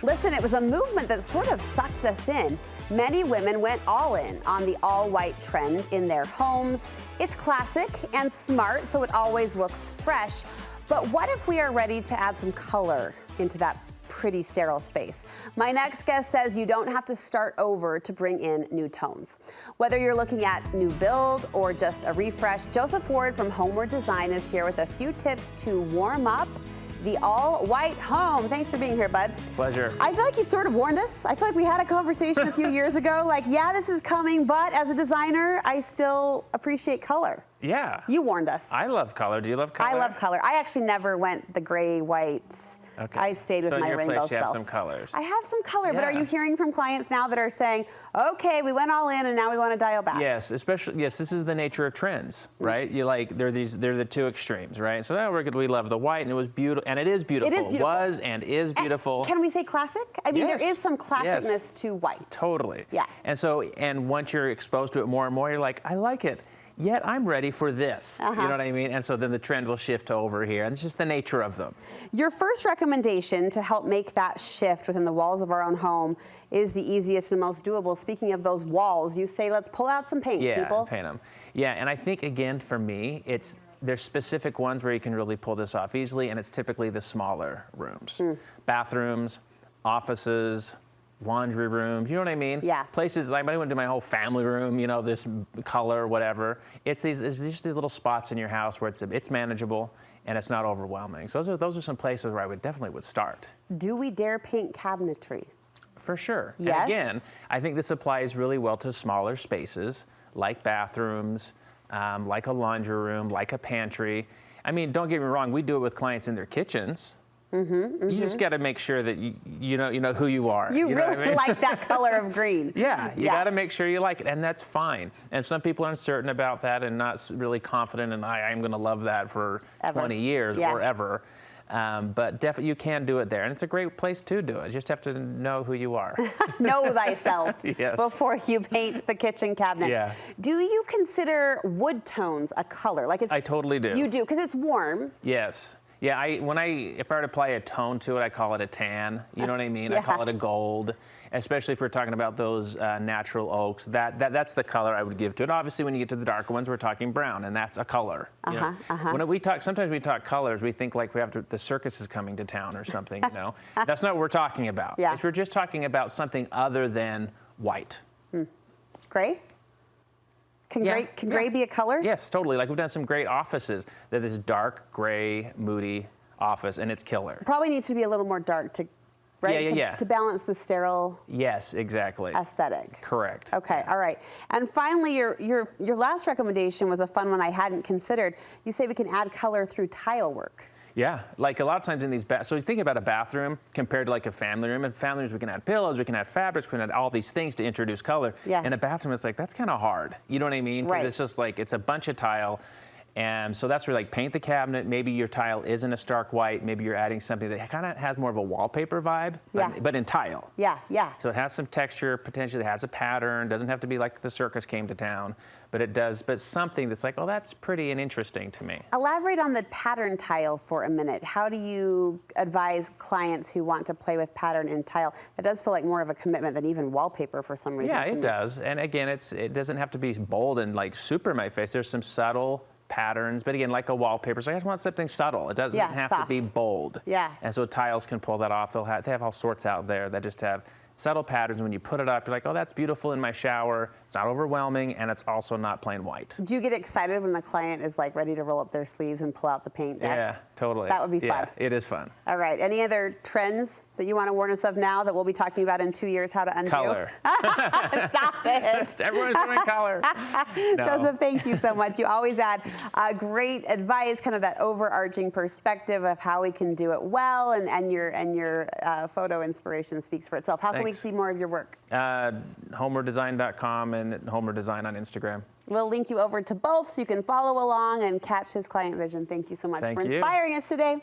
Listen, it was a movement that sort of sucked us in. Many women went all in on the all-white trend in their homes. It's classic and smart, so it always looks fresh. But what if we are ready to add some color into that pretty sterile space? My next guest says you don't have to start over to bring in new tones. Whether you're looking at new build or just a refresh, Joseph Ward from Homeward Design is here with a few tips to warm up the all-white home. Thanks for being here, bud. Pleasure. I feel like you sort of warned us. I feel like we had a conversation a few years ago, like, yeah, this is coming, but as a designer, I still appreciate color. Yeah. You warned us. I love color. Do you love color? I love color. I actually never went the gray, white. Okay. I stayed with my rainbow So in your place, you have self. some colors. I have some color, but are Yeah. you hearing from clients now that are saying, okay, we went all in and now we want to dial back? Yes, especially, yes, this is the nature of trends, right? You like, they're the two extremes, right? So that we love the white, and it was beautiful, and it is beautiful. It is beautiful. Was and is beautiful. And can we say classic? I mean, Yes. there is some classicness Yes. to white. Totally. Yeah. And so, and once you're exposed to it more and more, you're like, I like it. Yet I'm ready for this. You know what I mean? And so then the trend will shift over here. And it's just the nature of them. Your first recommendation to help make that shift within the walls of our own home is the easiest and most doable. Speaking of those walls, you say, let's pull out some paint, people. Paint them. Yeah, and I think, again, for me, there's specific ones where you can really pull this off easily, and it's typically the smaller rooms. Bathrooms, offices, laundry rooms, you know what I mean? Yeah. Places like, I went to my whole family room, you know, this color, whatever. It's just these little spots in your house where it's manageable and it's not overwhelming. So those are some places where I definitely would start. Do we dare paint cabinetry? For sure. Yes. And again, I think this applies really well to smaller spaces like bathrooms, like a laundry room, like a pantry. I mean, don't get me wrong, we do it with clients in their kitchens. You just got to make sure that you know who you are. You know really what I mean? like that color of green. Yeah, you got to make sure you like it, and that's fine. And some people are uncertain about that and not really confident, and I'm going to love that for 20 years or ever. But definitely you can do it there, and it's a great place to do it. You just have to know who you are. Know thyself Yes. before you paint the kitchen cabinet. Yeah. Do you consider wood tones a color? Like I totally do. You do, because it's warm. Yes. Yeah, if I were to apply a tone to it, I call it a tan. You know what I mean? I call it a gold, especially if we're talking about those natural oaks. That's the color I would give to it. Obviously, when you get to the darker ones, we're talking brown, and that's a color. You know? When sometimes we talk colors, we think like the circus is coming to town or something. You know, that's not what we're talking about. Yeah. We're just talking about something other than white. Gray? Can gray be a color? Yes, totally. Like we've done some great offices that is dark, gray, moody office, and it's killer. Probably needs to be a little more dark to, right? To balance the sterile. Yes, exactly. Aesthetic. Correct. Okay, all right. And finally, your last recommendation was a fun one I hadn't considered. You say we can add color through tile work. Yeah, like a lot of times in these, so you think about a bathroom compared to like a family room. In family rooms, we can add pillows, we can add fabrics, we can add all these things to introduce color. Yeah. In a bathroom, it's like, that's kind of hard. You know what I mean? 'Cause Right. it's just like, it's a bunch of tile. And so that's where like paint the cabinet. Maybe your tile isn't a stark white. Maybe you're adding something that kind of has more of a wallpaper vibe, but in tile. Yeah, yeah. So it has some texture, potentially it has a pattern. Doesn't have to be like the circus came to town, but it does. But something that's like, oh, that's pretty and interesting to me. Elaborate on the pattern tile for a minute. How do you advise clients who want to play with pattern in tile? That does feel like more of a commitment than even wallpaper for some reason. Yeah, it does. And again, it doesn't have to be bold and like super in my face. There's some subtle patterns, but again, like a wallpaper, so I just want something subtle. It doesn't have soft. to be bold. Yeah. And so tiles can pull that off. They have all sorts out there that just have subtle patterns. When you put it up, you're like, oh, that's beautiful in my shower. It's not overwhelming, and it's also not plain white. Do you get excited when the client is like ready to roll up their sleeves and pull out the paint deck? Yeah, totally. That would be fun. Yeah, it is fun. All right. Any other trends that you want to warn us of now that we'll be talking about in 2 years how to undo? Color. Stop it. Everyone's doing color. No. Joseph, thank you so much. You always add great advice, kind of that overarching perspective of how we can do it well, and your photo inspiration speaks for itself. How can we see more of your work? HomewardDesign.com and Homeward Design on Instagram. We'll link you over to both so you can follow along and catch his client vision. Thank you so much for inspiring us today.